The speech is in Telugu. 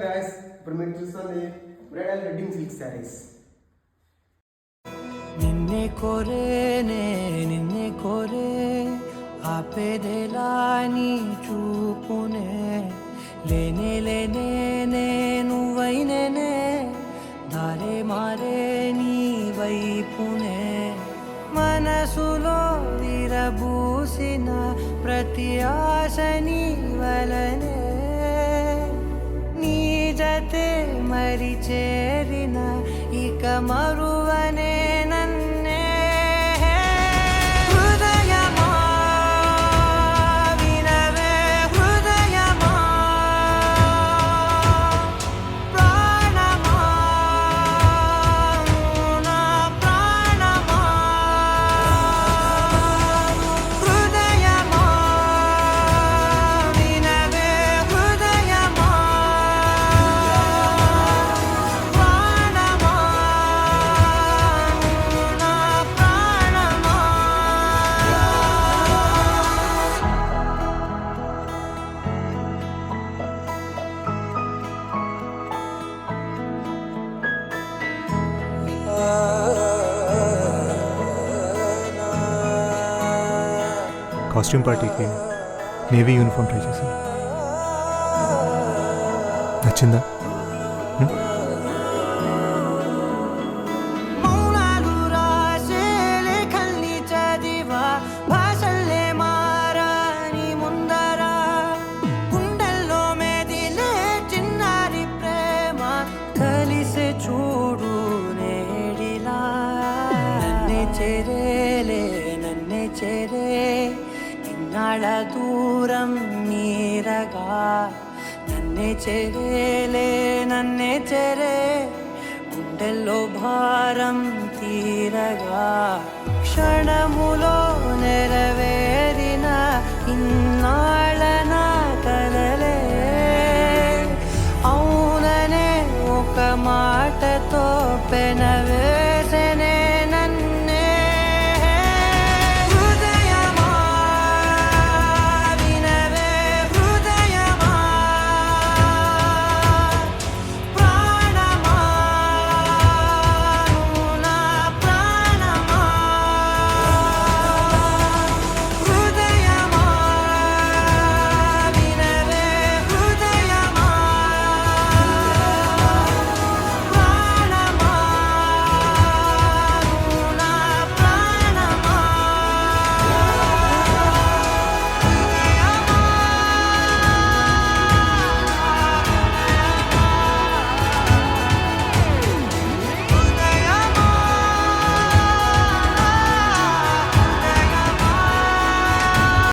గైస్ ఇప్పుడు మీరు చూస్తుంది బ్రైడల్ వెడ్డింగ్ సిల్క్ శారీస్. నిన్నే కోరేనే నిన్నే కోరే ఆపేదేలా నీ చూపునే లేనే లేనే నువ్వైనేనే దారే మారే నీ వైపునే మనసులో విరబూసిన ప్రతి ఆశ నీ వలనే నీ జతే మరి చేరిన ఇక మరువనే నన్నే హృదయమా వినవే హృదయమా ప్రాణమా నా ప్రాణమా హృదయమా వినవే హృదయమా ప్రాణమా నా ప్రాణమా. కాస్ట్యూమ్ పార్టీకి నేవీ యూనిఫామ్ ట్రై చేశాను. నచ్చిందా? మౌనాలు రాసే లేఖల్ని చదివా భాషల్లే మారాని ముందర గుండెల్లో మెదిలే చిన్నారి ప్రేమ కలిసే చూడు నేడిలా నన్నే చేరేలే నన్నే చేరే ఇన్నాళ్ళ దూరం నీరగా నన్నే చేరేలే నన్నే చేరే గుండెల్లో భారం తీరగా క్షణములో నెరవేరిన ఇన్నాళ్ళ నా కలలే అవుననే ఒక మాటతో పెన